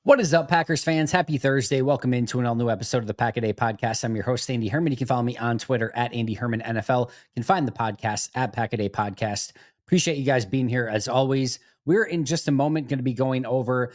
What is up, Packers fans? Happy Thursday. Welcome into an all-new episode of the Pack a Day Podcast. I'm your host, Andy Herman. You can follow me on Twitter at Andy Herman NFL. You can find the podcast at Pack a Day Podcast. Appreciate you guys being here as always. We're in just a moment going to be going over,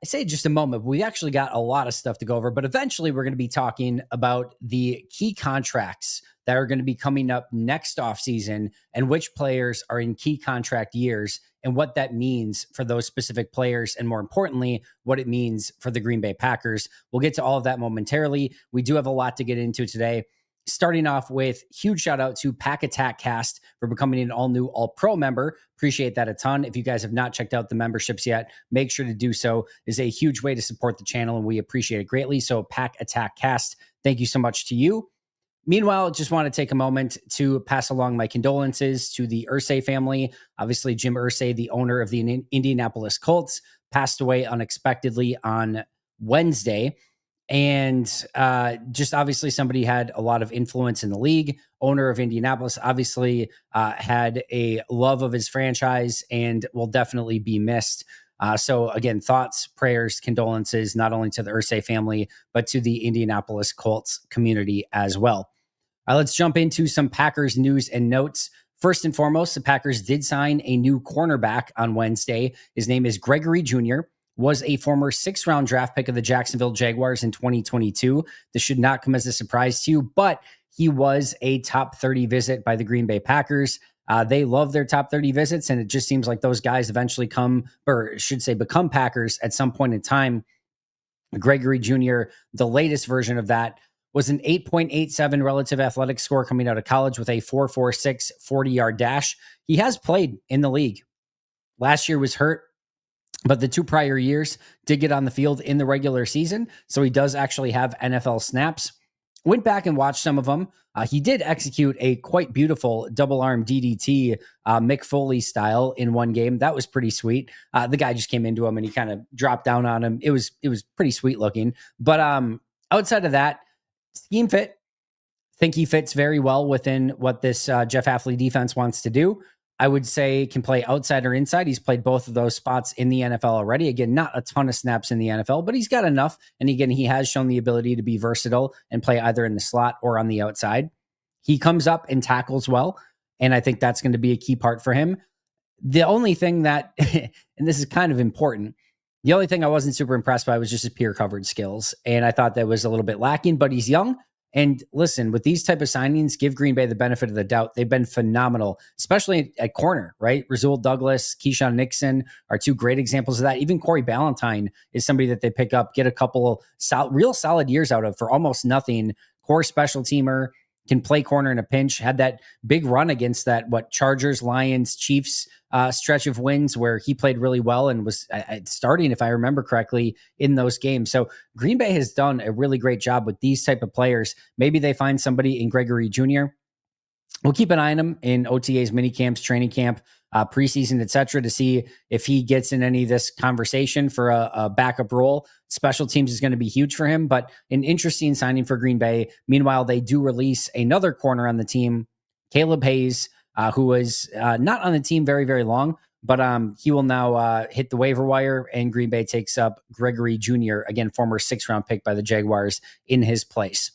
I say just a moment, but we actually got a lot of stuff to go over, but eventually we're going to be talking about the key contracts that are going to be coming up next offseason and which players are in key contract years and what that means for those specific players, and more importantly, what it means for the Green Bay Packers. We'll get to all of that momentarily. We do have a lot to get into today. Starting off with huge shout out to Pack Attack Cast for becoming an all new All Pro member. Appreciate that a ton. If you guys have not checked out the memberships yet, make sure to do so. It is a huge way to support the channel and we appreciate it greatly. So Pack Attack Cast, thank you so much to you. Meanwhile, just want to take a moment to pass along my condolences to the Irsay family. Obviously, Jim Irsay, the owner of the Indianapolis Colts, passed away unexpectedly on Wednesday. And just obviously somebody had a lot of influence in the league. Owner of Indianapolis, obviously had a love of his franchise and will definitely be missed. So again, thoughts, prayers, condolences, not only to the Irsay family, but to the Indianapolis Colts community as well. Let's jump into some Packers news and notes. First and foremost, the Packers did sign a new cornerback on Wednesday. His name is Gregory Jr., was a former 6th-round draft pick of the Jacksonville Jaguars in 2022. This should not come as a surprise to you, but he was a top 30 visit by the Green Bay Packers. They love their top 30 visits, and it just seems like those guys eventually become Packers at some point in time. Gregory Jr., the latest version of that, was an 8.87 relative athletic score coming out of college with a 4.46 40-yard dash. He has played in the league. Last year was hurt, but the 2 prior years did get on the field in the regular season, so he does actually have NFL snaps. Went back and watched some of them. He did execute a quite beautiful double arm DDT, Mick Foley style in one game. That was pretty sweet. The guy just came into him and he kind of dropped down on him. It was pretty sweet looking. But outside of that, scheme fit. Think he fits very well within what this Jeff Hafley defense wants to do. I would say can play outside or inside. He's played both of those spots in the NFL already. Again, not a ton of snaps in the NFL, but he's got enough. And again, he has shown the ability to be versatile and play either in the slot or on the outside. He comes up and tackles well, and I think that's going to be a key part for him. The only thing that, and this is kind of important, the only thing I wasn't super impressed by was just his peer coverage skills. And I thought that was a little bit lacking, but he's young. And listen, with these type of signings, give Green Bay the benefit of the doubt. They've been phenomenal, especially at corner, right? Rasul Douglas, Keyshawn Nixon are 2 great examples of that. Even Corey Ballantyne is somebody that they pick up, get a couple real solid years out of for almost nothing. Core special teamer, can play corner in a pinch, had that big run against that, Chargers, Lions, Chiefs stretch of wins where he played really well and was starting, if I remember correctly, in those games. So Green Bay has done a really great job with these type of players. Maybe they find somebody in Gregory Jr. We'll keep an eye on him in OTAs, mini camps, training camp, preseason, etc., to see if he gets in any of this conversation for a backup role. Special teams is going to be huge for him, but an interesting signing for Green Bay. Meanwhile, they do release another corner on the team, Caleb Hayes, who was not on the team very, very long, but he will now hit the waiver wire, and Green Bay takes up Gregory Jr., again, former 6th-round pick by the Jaguars, in his place.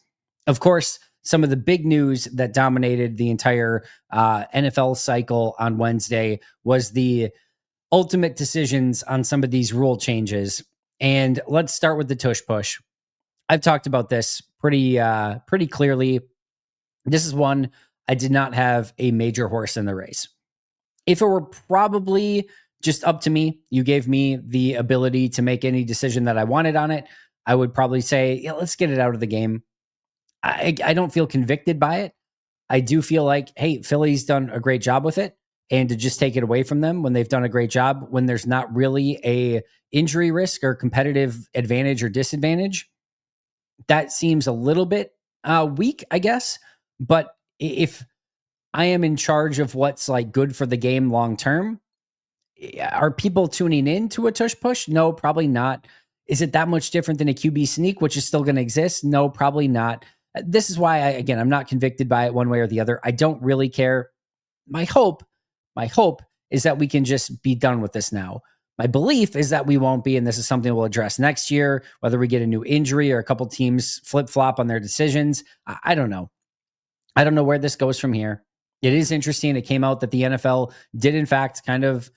Of course, some of the big news that dominated the entire NFL cycle on Wednesday was the ultimate decisions on some of these rule changes. And let's start with the tush push. I've talked about this pretty clearly. This is one I did not have a major horse in the race. If it were probably just up to me, you gave me the ability to make any decision that I wanted on it, I would probably say, yeah, let's get it out of the game. I don't feel convicted by it. I do feel like, hey, Philly's done a great job with it, and to just take it away from them when they've done a great job, when there's not really a injury risk or competitive advantage or disadvantage, that seems a little bit weak, I guess. But if I am in charge of what's like good for the game long term, are people tuning in to a tush push? No, probably not. Is it that much different than a QB sneak, which is still going to exist? No, probably not. This is why I'm not convicted by it one way or the other. I don't really care. My hope is that we can just be done with this now. My belief is that we won't be, and this is something we'll address next year, whether we get a new injury or a couple teams flip flop on their decisions. I don't know. I don't know where this goes from here. It is interesting. It came out that the NFL did, in fact, kind of,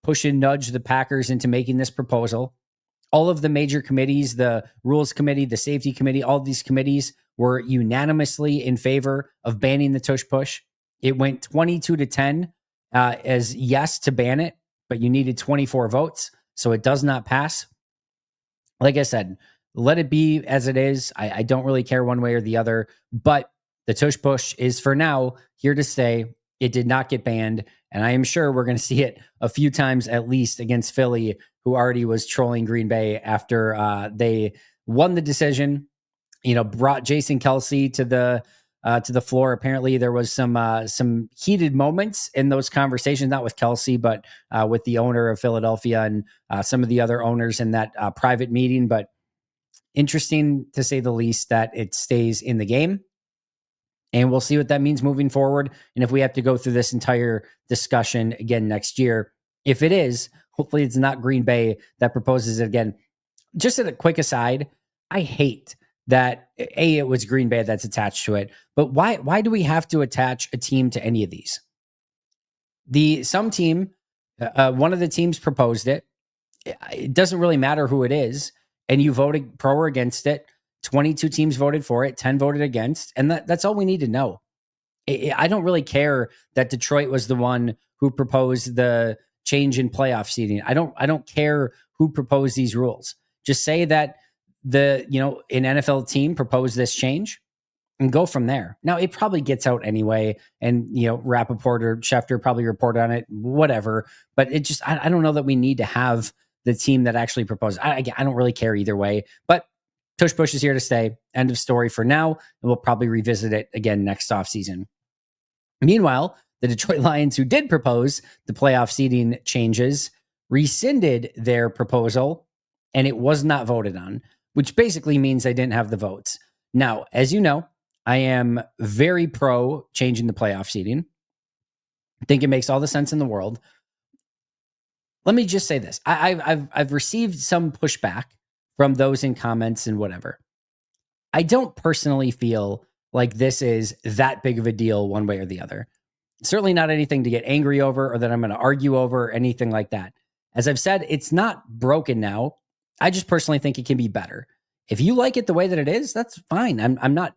push and nudge the Packers into making this proposal. All of the major committees, the rules committee, the safety committee, all of these committees were unanimously in favor of banning the tush push. It went 22-10 as yes to ban it, but you needed 24 votes. So it does not pass. Like I said, let it be as it is. I don't really care one way or the other, but the tush push is for now here to stay. It did not get banned, and I am sure we're going to see it a few times at least against Philly, who already was trolling Green Bay after they won the decision. Brought Jason Kelsey to the floor. Apparently, there was some heated moments in those conversations, not with Kelsey, but with the owner of Philadelphia and some of the other owners in that private meeting. But interesting to say the least that it stays in the game. And we'll see what that means moving forward. And if we have to go through this entire discussion again next year, if it is, hopefully it's not Green Bay that proposes it again. Just as a quick aside, I hate that it was Green Bay that's attached to it. But why do we have to attach a team to any of these? Some team, one of the teams proposed it. It doesn't really matter who it is, and you voted pro or against it. 22 teams voted for it, 10 voted against, and that's all we need to know. I don't really care that Detroit was the one who proposed the change in playoff seeding. I don't care who proposed these rules. Just say that an NFL team proposed this change and go from there. Now it probably gets out anyway, and Rappaport or Schefter probably report on it, whatever. But it just I don't know that we need to have the team that actually proposed. I don't really care either way. But tush push is here to stay. End of story for now, and we'll probably revisit it again next offseason. Meanwhile, the Detroit Lions, who did propose the playoff seeding changes, rescinded their proposal, and it was not voted on, which basically means they didn't have the votes. Now, as you know, I am very pro changing the playoff seeding. I think it makes all the sense in the world. Let me just say this. I've received some pushback from those in comments and whatever. I don't personally feel like this is that big of a deal one way or the other. Certainly not anything to get angry over or that I'm going to argue over or anything like that. As I've said, it's not broken now. I just personally think it can be better. If you like it the way that it is, that's fine. I'm not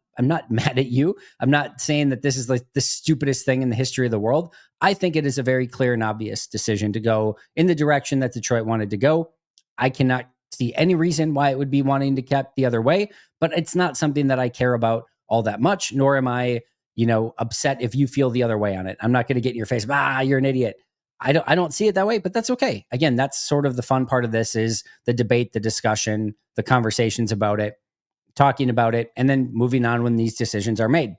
mad at you. I'm not saying that this is like the stupidest thing in the history of the world. I think it is a very clear and obvious decision to go in the direction that Detroit wanted to go. I cannot see any reason why it would be wanting to keep the other way, but it's not something that I care about all that much, nor am I, upset if you feel the other way on it. I'm not going to get in your face, you're an idiot. I don't see it that way, but that's okay. Again, that's sort of the fun part of this is the debate, the discussion, the conversations about it, talking about it, and then moving on when these decisions are made.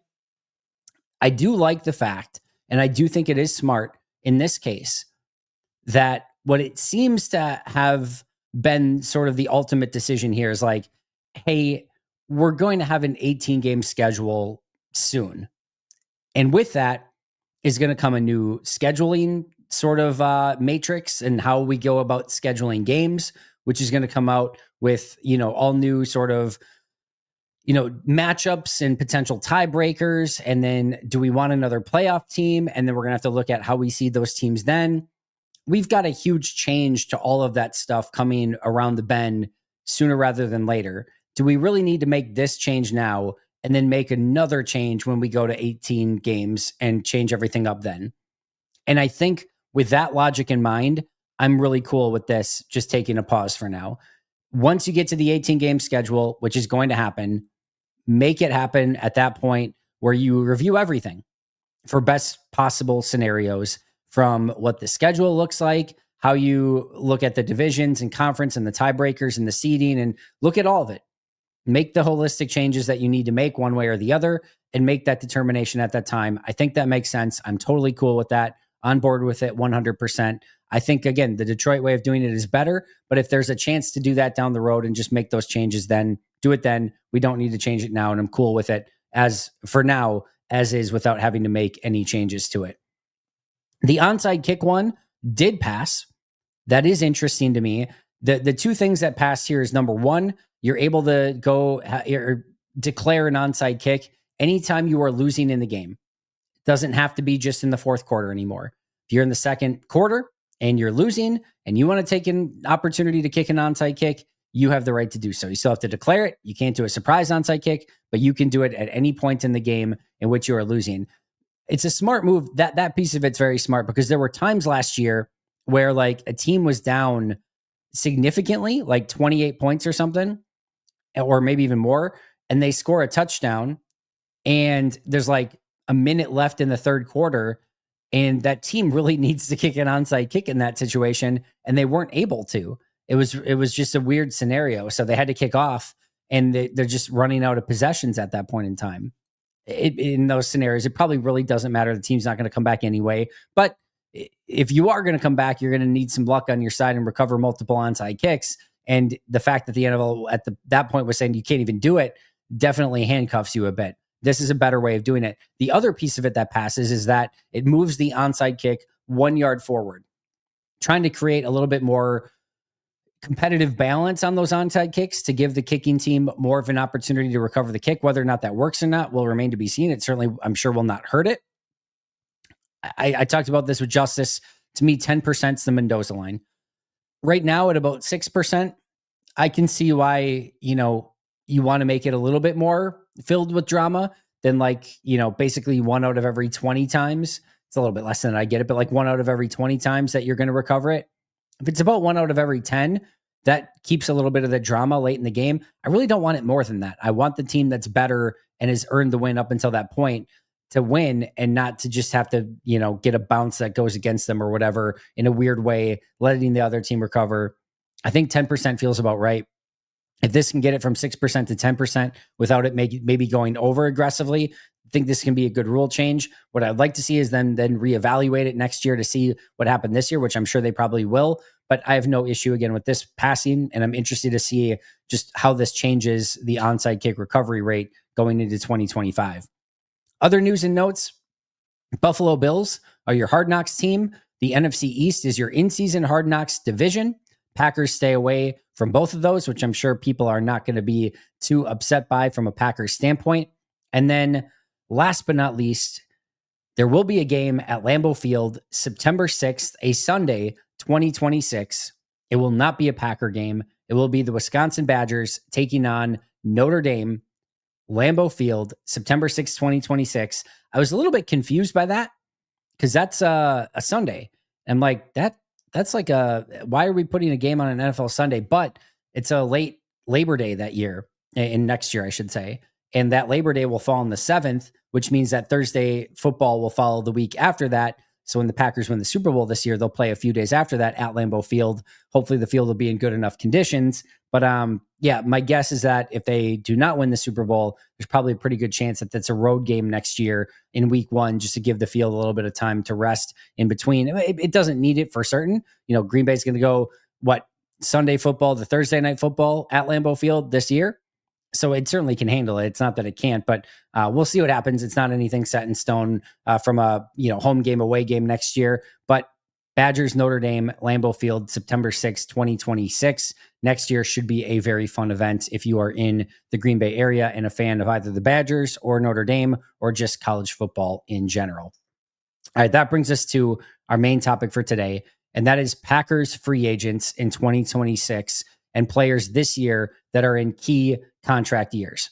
I do like the fact, and I do think it is smart in this case, that what it seems to have been sort of the ultimate decision here is like, hey, we're going to have an 18-game schedule soon. And with that is going to come a new scheduling sort of matrix and how we go about scheduling games, which is going to come out with, all new sort of, matchups and potential tiebreakers. And then do we want another playoff team? And then we're going to have to look at how we see those teams then. We've got a huge change to all of that stuff coming around the bend sooner rather than later. Do we really need to make this change now and then make another change when we go to 18 games and change everything up then? And I think with that logic in mind, I'm really cool with this, just taking a pause for now. Once you get to the 18-game schedule, which is going to happen, make it happen at that point where you review everything for best possible scenarios, from what the schedule looks like, how you look at the divisions and conference and the tiebreakers and the seeding, and look at all of it. Make the holistic changes that you need to make one way or the other and make that determination at that time. I think that makes sense. I'm totally cool with that. On board with it 100%. I think, again, the Detroit way of doing it is better, but if there's a chance to do that down the road and just make those changes, then do it then. We don't need to change it now, and I'm cool with it as for now, as is, without having to make any changes to it. The onside kick one did pass, That is interesting to me. The two things that pass here is number one, you're able to go or declare an onside kick anytime you are losing in the game. It doesn't have to be just in the fourth quarter anymore. If you're in the second quarter and you're losing and you want to take an opportunity to kick an onside kick, you have the right to do so. You still have to declare it. You can't do a surprise onside kick, but you can do it at any point in the game in which you are losing. It's a smart move. That piece of it's very smart because there were times last year where like a team was down significantly, like 28 points or something, or maybe even more, and they score a touchdown and there's like a minute left in the third quarter, and that team really needs to kick an onside kick in that situation, and they weren't able to. It was just a weird scenario. So they had to kick off, and they're just running out of possessions at that point in time. In those scenarios, it probably really doesn't matter. The team's not going to come back anyway. But if you are going to come back, you're going to need some luck on your side and recover multiple onside kicks. And the fact that the NFL at that point was saying you can't even do it definitely handcuffs you a bit. This is a better way of doing it. The other piece of it that passes is that it moves the onside kick 1 yard forward, trying to create a little bit more competitive balance on those onside kicks to give the kicking team more of an opportunity to recover the kick. Whether or not that works or not will remain to be seen. It certainly, I'm sure, will not hurt it. I talked about this with Justice. To me, 10% is the Mendoza line. Right now at about 6%, I can see why, you want to make it a little bit more filled with drama than basically 1 out of every 20 times. It's a little bit less than I get it, but like 1 out of every 20 times that you're going to recover it. If it's about 1 out of every 10, that keeps a little bit of the drama late in the game. I really don't want it more than that. I want the team that's better and has earned the win up until that point to win, and not to just have to, get a bounce that goes against them or whatever in a weird way, letting the other team recover. I think 10% feels about right. If this can get it from 6% to 10% without it maybe going over aggressively, I think this can be a good rule change. What I'd like to see is then reevaluate it next year to see what happened this year, which I'm sure they probably will. But I have no issue again with this passing, and I'm interested to see just how this changes the onside kick recovery rate going into 2025. Other news and notes: Buffalo Bills are your Hard Knocks team. The NFC East is your in-season Hard Knocks division. Packers stay away from both of those, which I'm sure people are not going to be too upset by from a Packers standpoint. And then last but not least, there will be a game at Lambeau Field September 6th, a Sunday, 2026. It will not be a Packer game. It will be the Wisconsin Badgers taking on Notre Dame. Lambeau Field, September 6th, 2026. I was a little bit confused by that because that's a Sunday. I'm like, that's like why are we putting a game on an NFL Sunday? But it's a late Labor Day that year, in next year, I should say. And that Labor Day will fall on the 7th, which means that Thursday football will follow the week after that. So when the Packers win the Super Bowl this year, they'll play a few days after that at Lambeau Field. Hopefully the field will be in good enough conditions. But yeah, my guess is that if they do not win the Super Bowl, there's probably a pretty good chance that that's a road game next year in week 1, just to give the field a little bit of time to rest in between. It doesn't need it for certain. Green Bay's going to go, Sunday football to Thursday night football at Lambeau Field this year. So it certainly can handle it. It's not that it can't, but we'll see what happens. It's not anything set in stone from a home game, away game next year. But Badgers, Notre Dame, Lambeau Field, September 6th, 2026. Next year should be a very fun event if you are in the Green Bay area and a fan of either the Badgers or Notre Dame or just college football in general. All right, that brings us to our main topic for today, and that is Packers free agents in 2026 and players this year that are in key contract years.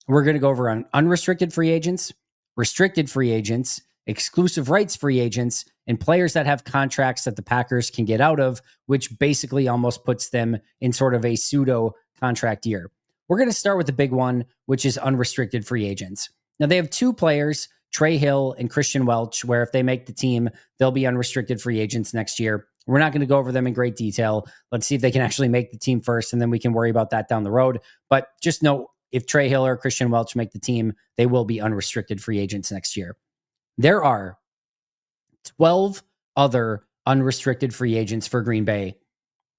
We're going to go over on unrestricted free agents, restricted free agents, exclusive rights free agents, and players that have contracts that the Packers can get out of, which basically almost puts them in sort of a pseudo contract year. We're going to start with the big one, which is unrestricted free agents. Now, they have 2 players, Trey Hill and Christian Welch, where if they make the team, they'll be unrestricted free agents next year. We're not going to go over them in great detail. Let's see if they can actually make the team first, and then we can worry about that down the road. But just know, if Trey Hill or Christian Welch make the team, they will be unrestricted free agents next year. There are 12 other unrestricted free agents for Green Bay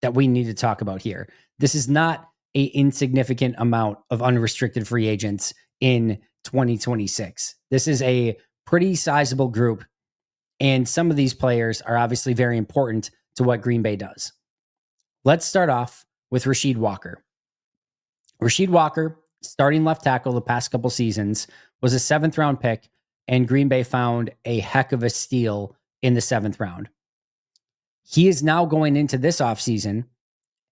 that we need to talk about here. This is not an insignificant amount of unrestricted free agents in 2026. This is a pretty sizable group, and some of these players are obviously very important to what Green Bay does. Let's start off with Rasheed Walker. Rasheed Walker, starting left tackle the past couple seasons, was a 7th-round pick, and Green Bay found a heck of a steal in the 7th round. He is now going into this offseason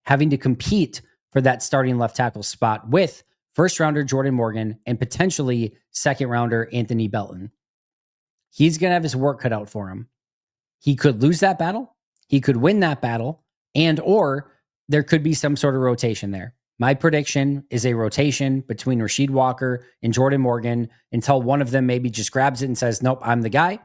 having to compete for that starting left tackle spot with first-rounder Jordan Morgan and potentially second-rounder Anthony Belton. He's going to have his work cut out for him. He could lose that battle. He could win that battle. And or there could be some sort of rotation there. My prediction is a rotation between Rasheed Walker and Jordan Morgan until one of them maybe just grabs it and says, nope, I'm the guy.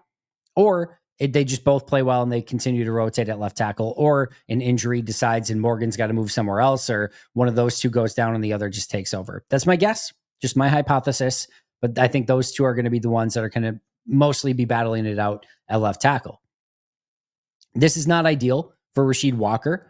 Or they just both play well and they continue to rotate at left tackle, or an injury decides and Morgan's got to move somewhere else, or one of those two goes down and the other just takes over. That's my guess, just my hypothesis. But I think those two are going to be the ones that are going to mostly be battling it out at left tackle. This is not ideal for Rasheed Walker,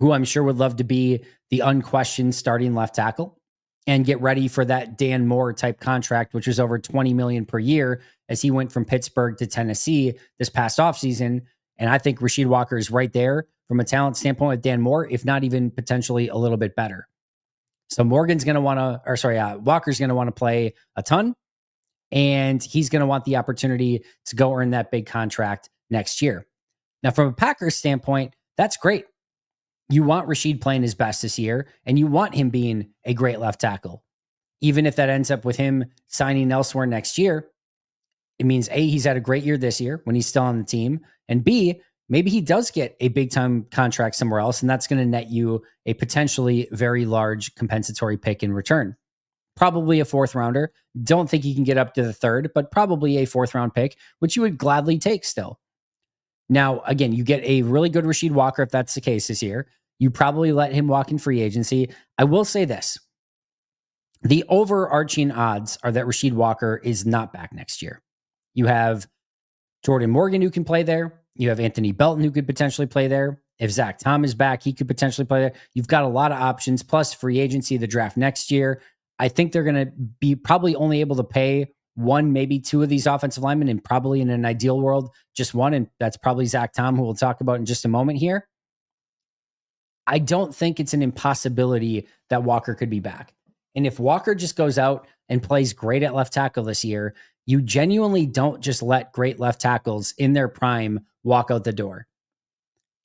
who I'm sure would love to be the unquestioned starting left tackle and get ready for that Dan Moore type contract, which was over $20 million per year as he went from Pittsburgh to Tennessee this past offseason. And I think Rasheed Walker is right there from a talent standpoint with Dan Moore, if not even potentially a little bit better. So Walker's going to want to play a ton, and he's going to want the opportunity to go earn that big contract next year. Now, from a Packers standpoint, that's great. You want Rasheed playing his best this year, and you want him being a great left tackle. Even if that ends up with him signing elsewhere next year, it means A, he's had a great year this year when he's still on the team, and B, maybe he does get a big-time contract somewhere else, and that's going to net you a potentially very large compensatory pick in return. Probably a 4th-rounder. Don't think he can get up to the 3rd, but probably a 4th-round pick, which you would gladly take still. Now, again, you get a really good Rasheed Walker if that's the case this year. You probably let him walk in free agency. I will say this. The overarching odds are that Rasheed Walker is not back next year. You have Jordan Morgan who can play there. You have Anthony Belton who could potentially play there. If Zach Tom is back, he could potentially play there. You've got a lot of options, plus free agency, the draft next year. I think they're going to be probably only able to pay one, maybe two of these offensive linemen, and probably in an ideal world, just one. And that's probably Zach Tom, who we'll talk about in just a moment here. I don't think it's an impossibility that Walker could be back. And if Walker just goes out and plays great at left tackle this year, you genuinely don't just let great left tackles in their prime walk out the door.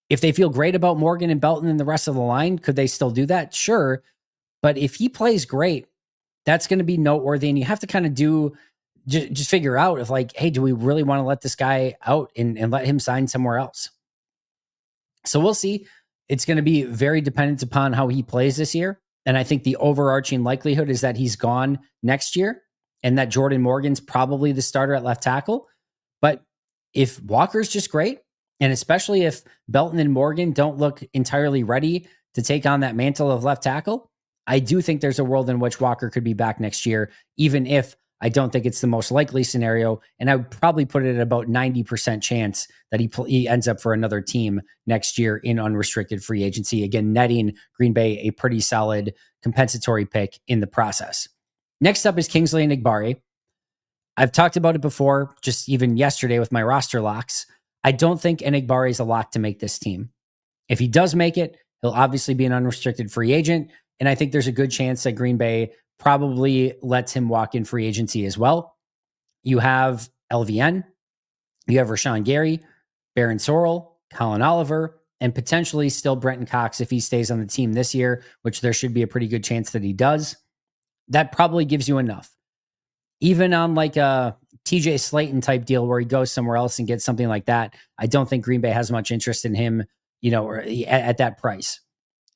If they feel great about Morgan and Belton and the rest of the line, could they still do that? Sure. But if he plays great, that's going to be noteworthy. And you have to kind of just figure out if, like, hey, do we really want to let this guy out and let him sign somewhere else? So we'll see. It's going to be very dependent upon how he plays this year. And I think the overarching likelihood is that he's gone next year and that Jordan Morgan's probably the starter at left tackle. But if Walker's just great, and especially if Belton and Morgan don't look entirely ready to take on that mantle of left tackle, I do think there's a world in which Walker could be back next year, even if I don't think it's the most likely scenario. And I would probably put it at about 90% chance that he ends up for another team next year in unrestricted free agency. Again, netting Green Bay a pretty solid compensatory pick in the process. Next up is Kingsley Enagbare. I've talked about it before, just even yesterday with my roster locks. I don't think Enagbare is a lock to make this team. If he does make it, he'll obviously be an unrestricted free agent. And I think there's a good chance that Green Bay probably lets him walk in free agency as well. You have LVN, you have Rashawn Gary, Barron Sorrell, Colin Oliver, and potentially still Brenton Cox if he stays on the team this year, which there should be a pretty good chance that he does. That probably gives you enough. Even on like a TJ Slayton type deal where he goes somewhere else and gets something like that, I don't think Green Bay has much interest in him, at that price.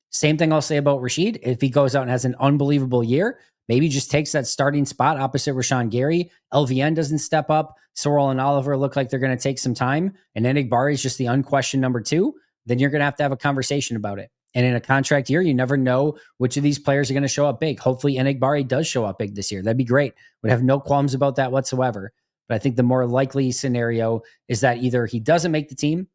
Same thing I'll say about Rasheed. If he goes out and has an unbelievable year, maybe just takes that starting spot opposite Rashawn Gary. LVN doesn't step up. Sorrell and Oliver look like they're going to take some time. And Enagbare is just the unquestioned number 2. Then you're going to have a conversation about it. And in a contract year, you never know which of these players are going to show up big. Hopefully Enagbare does show up big this year. That'd be great. Would have no qualms about that whatsoever. But I think the more likely scenario is that either he doesn't make the team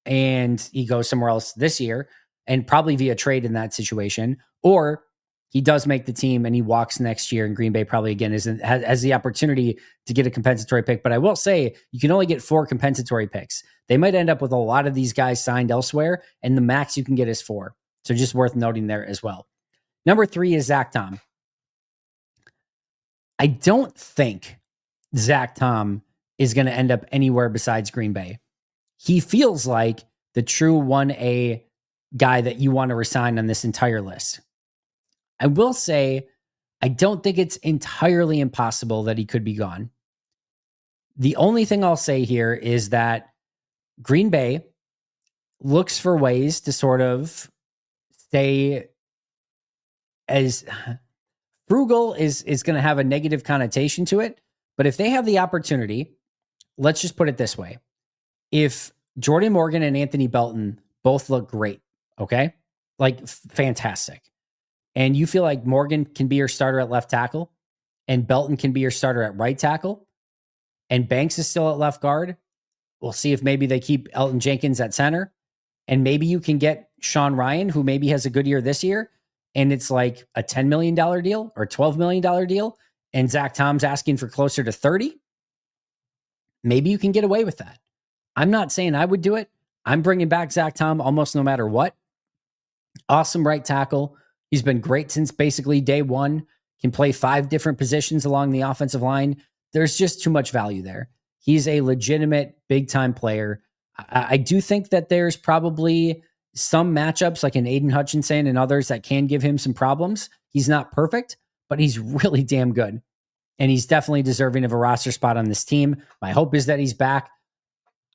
and he goes somewhere else this year, and probably via trade in that situation, or he does make the team and he walks next year, and Green Bay probably again has the opportunity to get a compensatory pick. But I will say you can only get 4 compensatory picks. They might end up with a lot of these guys signed elsewhere, and the max you can get is 4. So just worth noting there as well. Number 3 is Zach Tom. I don't think Zach Tom is going to end up anywhere besides Green Bay. He feels like the true 1A guy that you want to resign on this entire list. I will say, I don't think it's entirely impossible that he could be gone. The only thing I'll say here is that Green Bay looks for ways to sort of stay as frugal is going to have a negative connotation to it. But if they have the opportunity, let's just put it this way. If Jordan Morgan and Anthony Belton both look great, okay? Like fantastic. And you feel like Morgan can be your starter at left tackle and Belton can be your starter at right tackle and Banks is still at left guard. We'll see if maybe they keep Elton Jenkins at center and maybe you can get Sean Ryan, who maybe has a good year this year. And it's like a $10 million deal or $12 million deal. And Zach Tom's asking for closer to 30. Maybe you can get away with that. I'm not saying I would do it. I'm bringing back Zach Tom almost no matter what. Awesome right tackle. He's been great since basically day one. Can play 5 different positions along the offensive line. There's just too much value there. He's a legitimate big-time player. I do think that there's probably some matchups like an Aiden Hutchinson and others that can give him some problems. He's not perfect, but he's really damn good. And he's definitely deserving of a roster spot on this team. My hope is that he's back.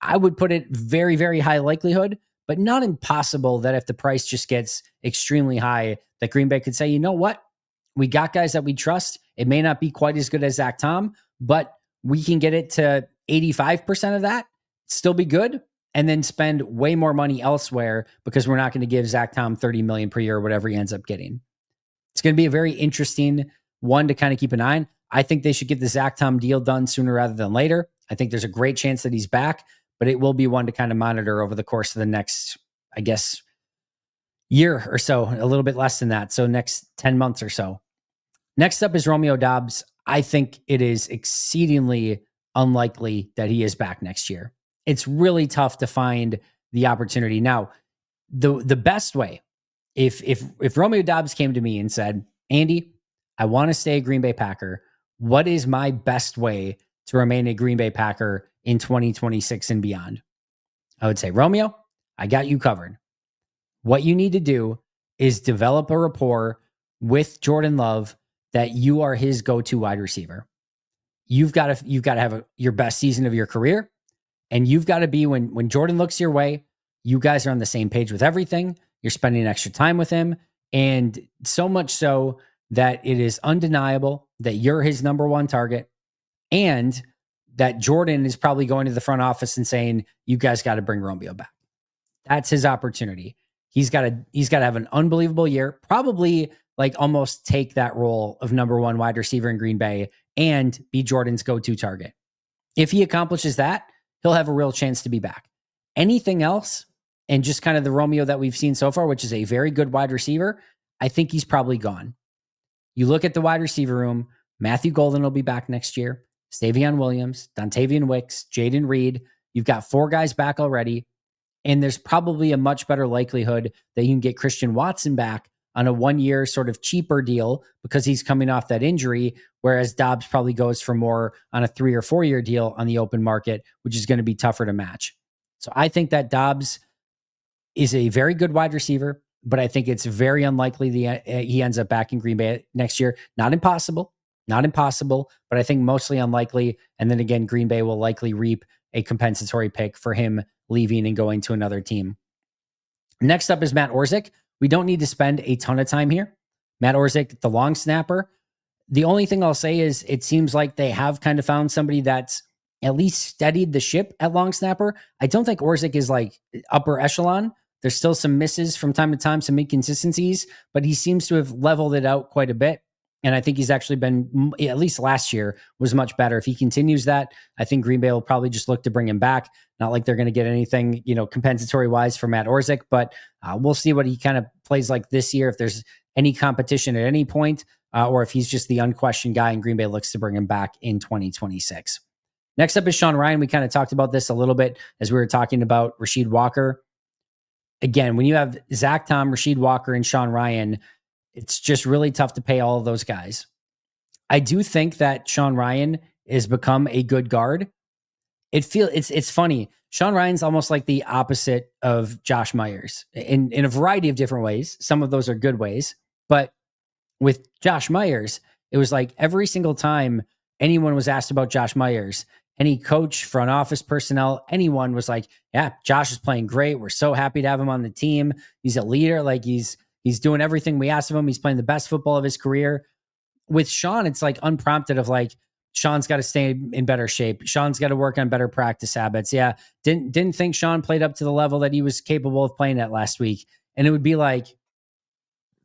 I would put it very, very high likelihood, but not impossible that if the price just gets extremely high, that Green Bay could say, you know what? We got guys that we trust. It may not be quite as good as Zach Tom, but we can get it to 85% of that, still be good, and then spend way more money elsewhere because we're not going to give Zach Tom $30 million per year or whatever he ends up getting. It's going to be a very interesting one to kind of keep an eye on. I think they should get the Zach Tom deal done sooner rather than later. I think there's a great chance that he's back, but it will be one to kind of monitor over the course of the next, I guess, year or so, a little bit less than that. So next 10 months or so. Next up is Romeo Doubs. I think it is exceedingly unlikely that he is back next year. It's really tough to find the opportunity. Now, the best way, if Romeo Doubs came to me and said, Andy, I want to stay a Green Bay Packer, what is my best way to remain a Green Bay Packer in 2026 and beyond? I would say, Romeo, I got you covered. What you need to do is develop a rapport with Jordan Love that you are his go-to wide receiver. You've got to have your best season of your career, and you've got to be when Jordan looks your way, you guys are on the same page with everything. You're spending extra time with him, and so much so that it is undeniable that you're his number one target, and that Jordan is probably going to the front office and saying, "You guys got to bring Romeo back." That's his opportunity. He's got to have an unbelievable year, probably like almost take that role of number one wide receiver in Green Bay and be Jordan's go-to target. If he accomplishes that, he'll have a real chance to be back. Anything else, and just kind of the Romeo that we've seen so far, which is a very good wide receiver, I think he's probably gone. You look at the wide receiver room, Matthew Golden will be back next year, Stavion Williams, Dontavian Wicks, Jaden Reed. You've got 4 guys back already, and there's probably a much better likelihood that you can get Christian Watson back on a 1-year sort of cheaper deal because he's coming off that injury, whereas Doubs probably goes for more on a 3 or 4-year deal on the open market, which is going to be tougher to match. So I think that Doubs is a very good wide receiver, but I think it's very unlikely he ends up back in Green Bay next year. Not impossible, but I think mostly unlikely. And then again, Green Bay will likely reap a compensatory pick for him leaving and going to another team. Next up is Matt Orzik. We don't need to spend a ton of time here. Matt Orzik, the long snapper. The only thing I'll say is it seems like they have kind of found somebody that's at least steadied the ship at long snapper. I don't think Orzik is like upper echelon. There's still some misses from time to time, some inconsistencies, but he seems to have leveled it out quite a bit. And I think he's actually been, at least last year, was much better. If he continues that, I think Green Bay will probably just look to bring him back. Not like they're going to get anything, compensatory wise for Matt Orzik, but we'll see what he kind of plays like this year. If there's any competition at any point, or if he's just the unquestioned guy and Green Bay looks to bring him back in 2026. Next up is Sean Ryan. We kind of talked about this a little bit as we were talking about Rasheed Walker. again, when you have Zach Tom, Rasheed Walker, and Sean Ryan, it's just really tough to pay all of those guys. I do think that Sean Ryan has become a good guard. It's funny. Sean Ryan's almost like the opposite of Josh Myers in a variety of different ways. Some of those are good ways, but with Josh Myers, it was like every single time anyone was asked about Josh Myers, any coach, front office personnel, anyone was like, "Yeah, Josh is playing great. We're so happy to have him on the team. He's a leader. Like he's doing everything we asked of him. He's playing the best football of his career." With Sean, it's like unprompted of like, Sean's got to stay in better shape. Sean's got to work on better practice habits. Yeah. Didn't think Sean played up to the level that he was capable of playing at last week. And it would be like,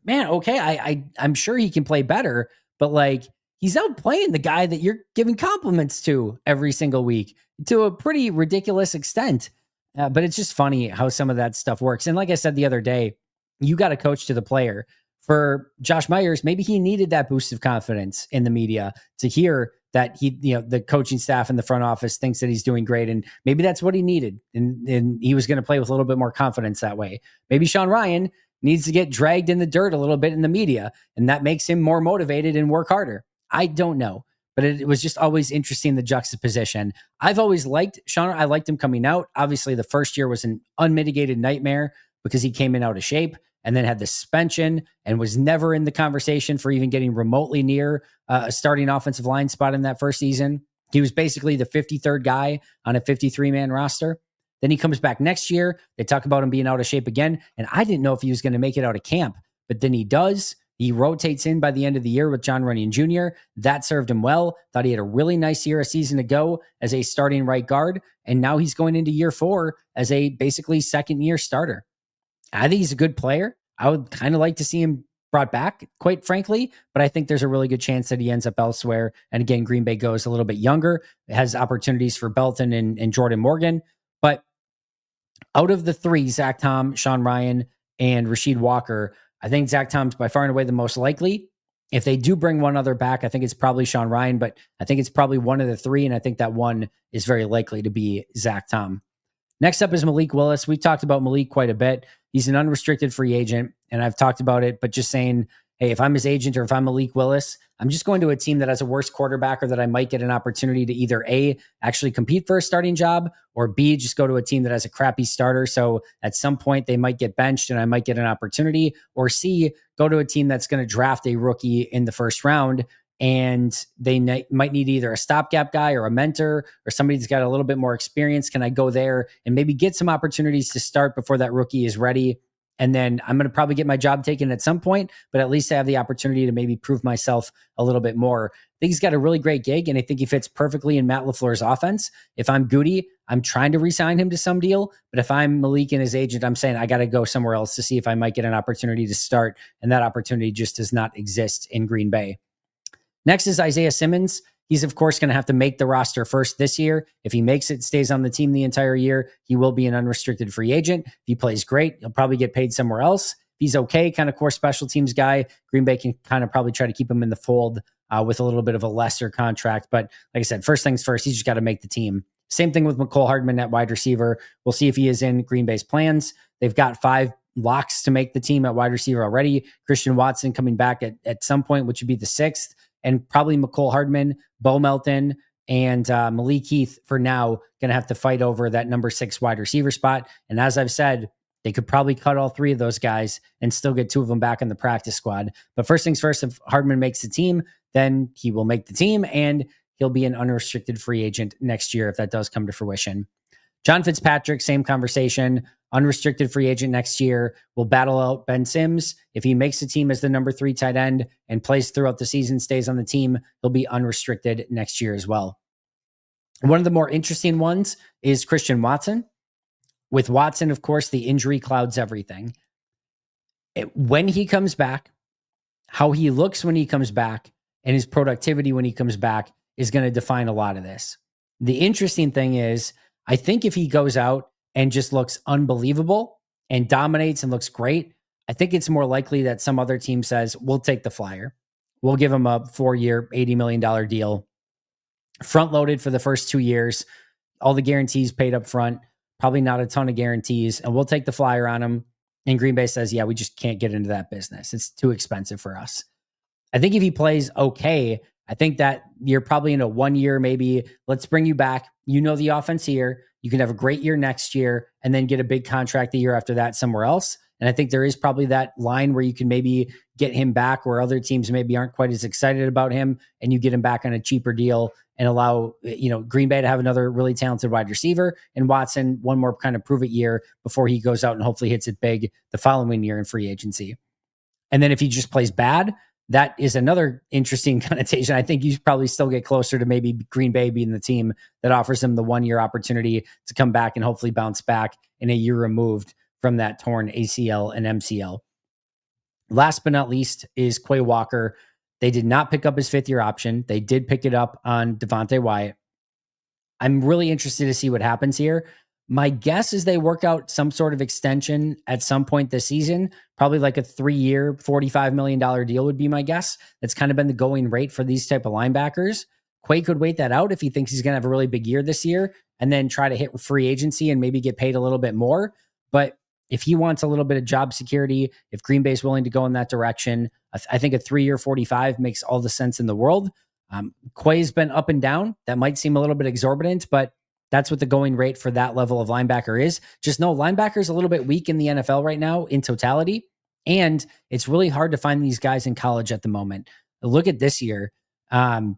man, okay, I'm sure he can play better, but like he's out playing the guy that you're giving compliments to every single week to a pretty ridiculous extent. But it's just funny how some of that stuff works. And like I said the other day, you got to coach to the player. For Josh Myers, maybe he needed that boost of confidence in the media to hear that the coaching staff in the front office thinks that he's doing great. And maybe that's what he needed. And he was going to play with a little bit more confidence that way. Maybe Sean Ryan needs to get dragged in the dirt a little bit in the media, and that makes him more motivated and work harder. I don't know, but it was just always interesting, the juxtaposition. I've always liked Sean. I liked him coming out. Obviously, the first year was an unmitigated nightmare because he came in out of shape and then had the suspension and was never in the conversation for even getting remotely near a starting offensive line spot in that first season. He was basically the 53rd guy on a 53-man roster. Then he comes back next year. They talk about him being out of shape again. And I didn't know if he was going to make it out of camp, but then he does. He rotates in by the end of the year with John Runyon Jr. That served him well. Thought he had a really nice year a season ago as a starting right guard. And now he's going into year 4 as a basically second-year starter. I think he's a good player. I would kind of like to see him brought back, quite frankly, but I think there's a really good chance that he ends up elsewhere. And again, Green Bay goes a little bit younger. It has opportunities for Belton and Jordan Morgan. But out of the 3, Zach Tom, Sean Ryan, and Rasheed Walker, I think Zach Tom's by far and away the most likely. If they do bring one other back, I think it's probably Sean Ryan, but I think it's probably one of the 3, and I think that one is very likely to be Zach Tom. Next up is Malik Willis. We've talked about Malik quite a bit. He's an unrestricted free agent, and I've talked about it, but just saying, hey, if I'm his agent or if I'm Malik Willis, I'm just going to a team that has a worse quarterback or that I might get an opportunity to either A, actually compete for a starting job, or B, just go to a team that has a crappy starter. So at some point they might get benched and I might get an opportunity, or C, go to a team that's going to draft a rookie in the first round and they might need either a stopgap guy or a mentor or somebody that's got a little bit more experience. Can I go there and maybe get some opportunities to start before that rookie is ready? And then I'm going to probably get my job taken at some point, but at least I have the opportunity to maybe prove myself a little bit more. I think he's got a really great gig, and I think he fits perfectly in Matt LaFleur's offense. If I'm Goody, I'm trying to re-sign him to some deal, but if I'm Malik and his agent, I'm saying I got to go somewhere else to see if I might get an opportunity to start, and that opportunity just does not exist in Green Bay. Next is Isaiah Simmons. He's, of course, going to have to make the roster first this year. If he makes it, stays on the team the entire year, he will be an unrestricted free agent. If he plays great, he'll probably get paid somewhere else. If he's okay, kind of core special teams guy, Green Bay can kind of probably try to keep him in the fold with a little bit of a lesser contract. But like I said, first things first, he's just got to make the team. Same thing with Mecole Hardman at wide receiver. We'll see if he is in Green Bay's plans. They've got 5 locks to make the team at wide receiver already. Christian Watson coming back at some point, which would be the 6th. And probably Mecole Hardman, Bo Melton, and Malik Heath for now going to have to fight over that number 6 wide receiver spot. And as I've said, they could probably cut all 3 of those guys and still get 2 of them back in the practice squad. But first things first, if Hardman makes the team, then he will make the team and he'll be an unrestricted free agent next year if that does come to fruition. John Fitzpatrick, same conversation, unrestricted free agent next year, will battle out Ben Sims. If he makes the team as the number 3 tight end and plays throughout the season, stays on the team, he'll be unrestricted next year as well. One of the more interesting ones is Christian Watson. With Watson, of course, the injury clouds everything. When he comes back, how he looks when he comes back, and his productivity when he comes back is going to define a lot of this. The interesting thing is, I think if he goes out and just looks unbelievable and dominates and looks great, I think it's more likely that some other team says, we'll take the flyer. We'll give him a 4-year, $80 million deal, front loaded for the first 2 years, all the guarantees paid up front, probably not a ton of guarantees, and we'll take the flyer on him. And Green Bay says, yeah, we just can't get into that business. It's too expensive for us. I think if he plays okay, I think that you're probably in a 1 year, maybe let's bring you back. You know the offense here. You can have a great year next year and then get a big contract the year after that somewhere else. And I think there is probably that line where you can maybe get him back where other teams maybe aren't quite as excited about him, and you get him back on a cheaper deal and allow, Green Bay to have another really talented wide receiver and Watson one more kind of prove it year before he goes out and hopefully hits it big the following year in free agency. And then if he just plays bad, that is another interesting connotation. I think you probably still get closer to maybe Green Bay being the team that offers him the 1 year opportunity to come back and hopefully bounce back in a year removed from that torn ACL and MCL. Last but not least is Quay Walker. They did not pick up his 5th year option. They did pick it up on Devontae Wyatt. I'm really interested to see what happens here. My guess is they work out some sort of extension at some point this season, probably like a 3-year, $45 million deal would be my guess. That's kind of been the going rate for these type of linebackers. Quay could wait that out if he thinks he's going to have a really big year this year and then try to hit free agency and maybe get paid a little bit more. But if he wants a little bit of job security, if Green Bay is willing to go in that direction, I think a 3-year 45 makes all the sense in the world. Quay's been up and down. That might seem a little bit exorbitant, but that's what the going rate for that level of linebacker is. Just know linebacker is a little bit weak in the NFL right now in totality. And it's really hard to find these guys in college at the moment. Look at this year. Carson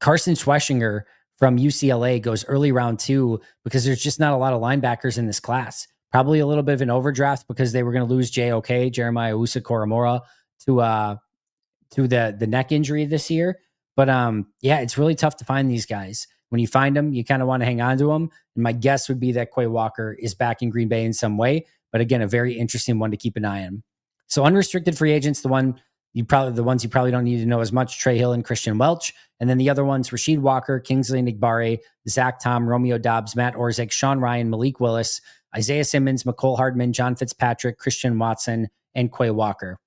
Schweschinger from UCLA goes early round 2 because there's just not a lot of linebackers in this class. Probably a little bit of an overdraft because they were going to lose Jeremiah Usa-Koromora to the neck injury this year. But it's really tough to find these guys. When you find them, you kind of want to hang on to them. And my guess would be that Quay Walker is back in Green Bay in some way. But again, a very interesting one to keep an eye on. So unrestricted free agents, the ones you probably don't need to know as much: Trey Hill and Christian Welch. And then the other ones: Rasheed Walker, Kingsley Nigbare, Zach Tom, Romeo Dobbs, Matt Orzik, Sean Ryan, Malik Willis, Isaiah Simmons, McCole Hardman, John Fitzpatrick, Christian Watson, and Quay Walker.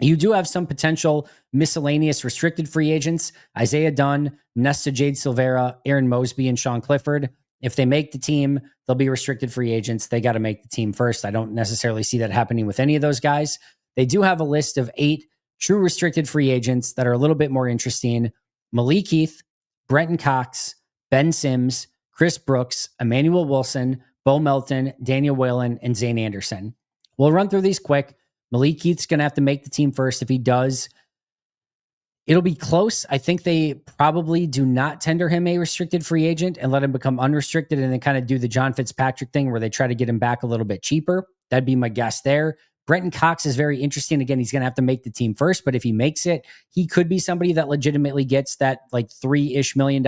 You do have some potential miscellaneous restricted free agents: Isaiah Dunn, Nesta Jade Silvera, Aaron Mosby, and Sean Clifford. If they make the team, they'll be restricted free agents. They got to make the team first. I don't necessarily see that happening with any of those guys. They do have a list of 8 true restricted free agents that are a little bit more interesting: Malik Heath, Brenton Cox, Ben Sims, Chris Brooks, Emmanuel Wilson, Bo Melton, Daniel Whalen, and Zane Anderson. We'll run through these quick. Malik Heath's going to have to make the team first. If he does, it'll be close. I think they probably do not tender him a restricted free agent and let him become unrestricted and then kind of do the John Fitzpatrick thing where they try to get him back a little bit cheaper. That'd be my guess there. Brenton Cox is very interesting. Again, he's going to have to make the team first, but if he makes it, he could be somebody that legitimately gets that like $3-ish million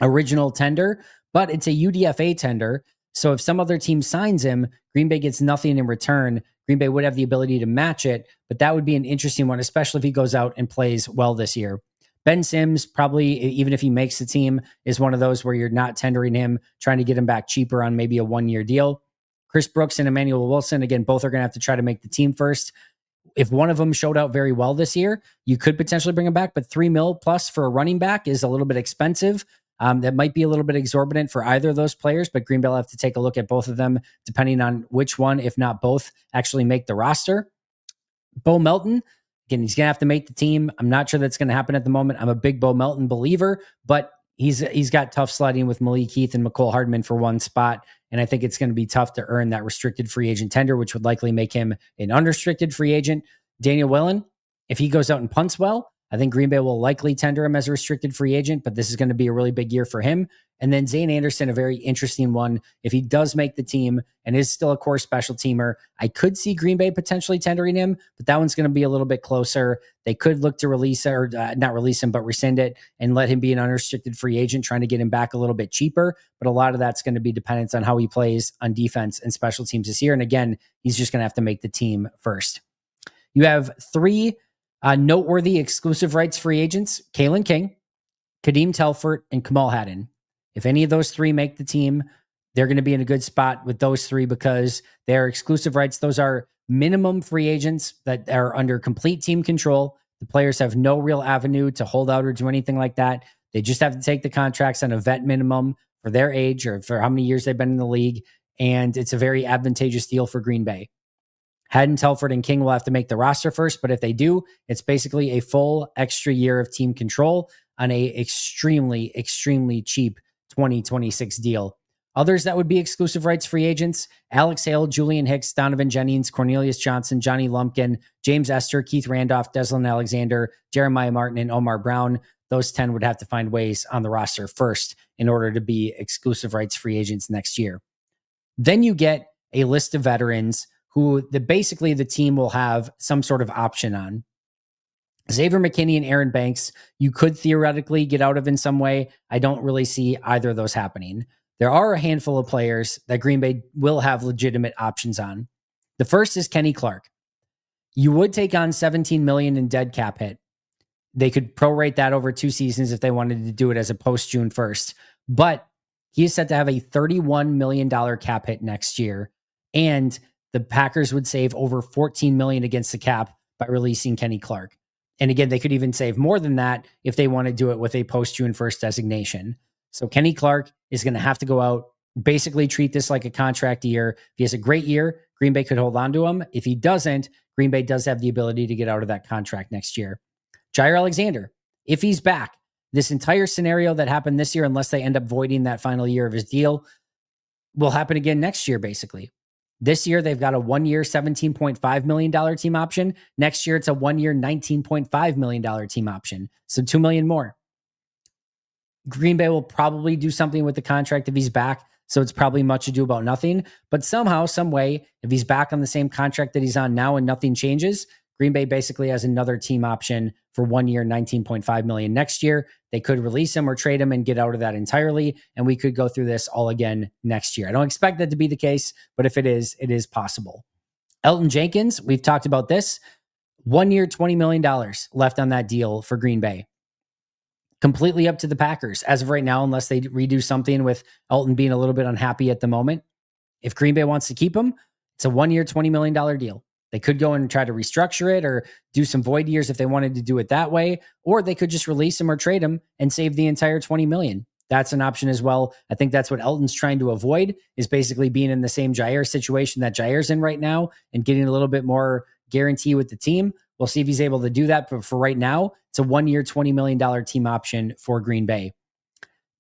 original tender, but it's a UDFA tender. So if some other team signs him, Green Bay gets nothing in return. Green Bay would have the ability to match it, but that would be an interesting one, especially if he goes out and plays well this year. Ben Sims, probably, even if he makes the team, is one of those where you're not tendering him, trying to get him back cheaper on maybe a 1-year deal. Chris Brooks and Emmanuel Wilson, again, both are going to have to try to make the team first. If one of them showed out very well this year, you could potentially bring him back, but $3 million plus for a running back is a little bit expensive. That might be a little bit exorbitant for either of those players, but Green Bay will have to take a look at both of them, depending on which one, if not both, actually make the roster. Bo Melton, again, he's going to have to make the team. I'm not sure that's going to happen at the moment. I'm a big Bo Melton believer, but he's got tough sledding with Malik Heath and McCole Hardman for one spot, and I think it's going to be tough to earn that restricted free agent tender, which would likely make him an unrestricted free agent. Daniel Whalen, if he goes out and punts well, I think Green Bay will likely tender him as a restricted free agent, but this is going to be a really big year for him. And then Zane Anderson, a very interesting one. If he does make the team and is still a core special teamer, I could see Green Bay potentially tendering him, but that one's going to be a little bit closer. They could look to release or not release him, but rescind it and let him be an unrestricted free agent, trying to get him back a little bit cheaper. But a lot of that's going to be dependent on how he plays on defense and special teams this year. And again, he's just going to have to make the team first. You have 3 noteworthy exclusive rights free agents: Kalen King, Kadeem Telfort, and Kamal Haddon. If any of those 3 make the team, they're going to be in a good spot with those 3 because they're exclusive rights. Those are minimum free agents that are under complete team control. The players have no real avenue to hold out or do anything like that. They just have to take the contracts on a vet minimum for their age or for how many years they've been in the league. And it's a very advantageous deal for Green Bay. Haddon, Telford, and King will have to make the roster first, but if they do, it's basically a full extra year of team control on a extremely, extremely cheap 2026 deal. Others that would be exclusive rights free agents: Alex Hale, Julian Hicks, Donovan Jennings, Cornelius Johnson, Johnny Lumpkin, James Esther, Keith Randolph, Deslin Alexander, Jeremiah Martin, and Omar Brown. Those 10 would have to find ways on the roster first in order to be exclusive rights free agents next year. Then you get a list of veterans who basically the team will have some sort of option on. Xavier McKinney and Aaron Banks, you could theoretically get out of in some way. I don't really see either of those happening. There are a handful of players that Green Bay will have legitimate options on. The first is Kenny Clark. You would take on $17 million in dead cap hit. They could prorate that over 2 seasons if they wanted to do it as a post June 1st. But he is set to have a $31 million cap hit next year. And the Packers would save over $14 million against the cap by releasing Kenny Clark. And again, they could even save more than that if they want to do it with a post June 1st designation. So Kenny Clark is going to have to go out, basically treat this like a contract year. If he has a great year, Green Bay could hold on to him. If he doesn't, Green Bay does have the ability to get out of that contract next year. Jair Alexander, if he's back, this entire scenario that happened this year, unless they end up voiding that final year of his deal, will happen again next year, basically. This year, they've got a 1-year, $17.5 million team option. Next year, it's a 1-year, $19.5 million team option. So $2 million more. Green Bay will probably do something with the contract if he's back. So it's probably much ado about nothing. But somehow, some way, if he's back on the same contract that he's on now and nothing changes, Green Bay basically has another team option for 1 year, $19.5 million next year. They could release him or trade him and get out of that entirely. And we could go through this all again next year. I don't expect that to be the case, but if it is possible. Elton Jenkins, we've talked about this. 1 year, $20 million left on that deal for Green Bay. Completely up to the Packers as of right now, unless they redo something with Elton being a little bit unhappy at the moment. If Green Bay wants to keep him, it's a 1 year, $20 million deal. They could go and try to restructure it or do some void years if they wanted to do it that way, or they could just release him or trade him and save the entire $20 million. That's an option as well. I think that's what Elton's trying to avoid, is basically being in the same Jair situation that Jair's in right now and getting a little bit more guarantee with the team. We'll see if he's able to do that. But for right now, it's a 1 year, $20 million team option for Green Bay.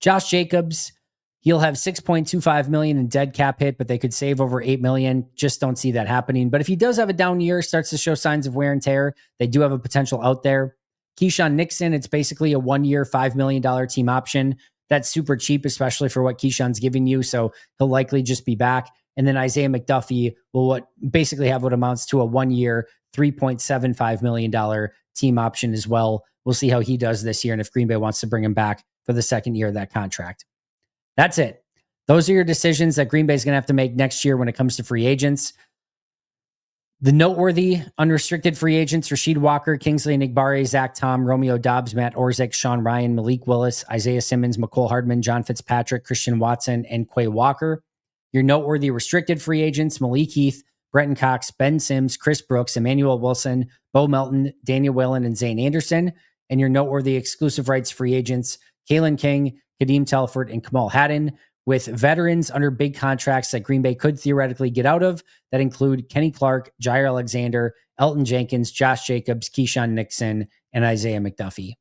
Josh Jacobs, he'll have $6.25 million in dead cap hit, but they could save over $8 million. Just don't see that happening. But if he does have a down year, starts to show signs of wear and tear, they do have a potential out there. Keyshawn Nixon, it's basically a 1 year, $5 million team option. That's super cheap, especially for what Keyshawn's giving you. So he'll likely just be back. And then Isaiah McDuffie will basically have what amounts to a 1 year, $3.75 million team option as well. We'll see how he does this year and if Green Bay wants to bring him back for the second year of that contract. That's it. Those are your decisions that Green Bay is going to have to make next year when it comes to free agents. The noteworthy unrestricted free agents: Rasheed Walker, Kingsley Enagbare, Zach Tom, Romeo Doubs, Matt Orzik, Sean Ryan, Malik Willis, Isaiah Simmons, McCole Hardman, John Fitzpatrick, Christian Watson, and Quay Walker. Your noteworthy restricted free agents: Malik Heath, Brenton Cox, Ben Sims, Chris Brooks, Emmanuel Wilson, Bo Melton, Daniel Whalen, and Zane Anderson. And your noteworthy exclusive rights free agents: Kalen King, Kadeem Telford, and Kamal Haddon, with veterans under big contracts that Green Bay could theoretically get out of that include Kenny Clark, Jair Alexander, Elton Jenkins, Josh Jacobs, Keyshawn Nixon, and Isaiah McDuffie.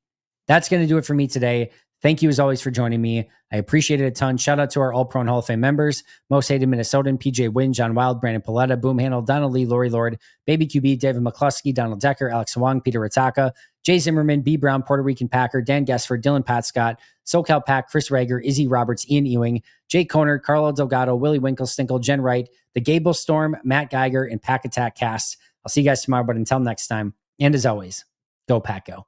That's going to do it for me today. Thank you as always for joining me. I appreciate it a ton. Shout out to our All-Pro and Hall of Fame members: Most Hated Minnesotan, PJ Wynn, John Wild, Brandon Paletta, Boom Handle, Donald Lee, Lori Lord, Baby QB, David McCluskey, Donald Decker, Alex Wong, Peter Ritaka, Jay Zimmerman, B. Brown, Puerto Rican Packer, Dan Gessford, Dylan Pat Scott, SoCal Pack, Chris Rager, Izzy Roberts, Ian Ewing, Jake Conard, Carlo Delgado, Willie Winkle-Stinkle, Jen Wright, The Gable Storm, Matt Geiger, and Pack Attack Cast. I'll see you guys tomorrow, but until next time, and as always, go Pack Go.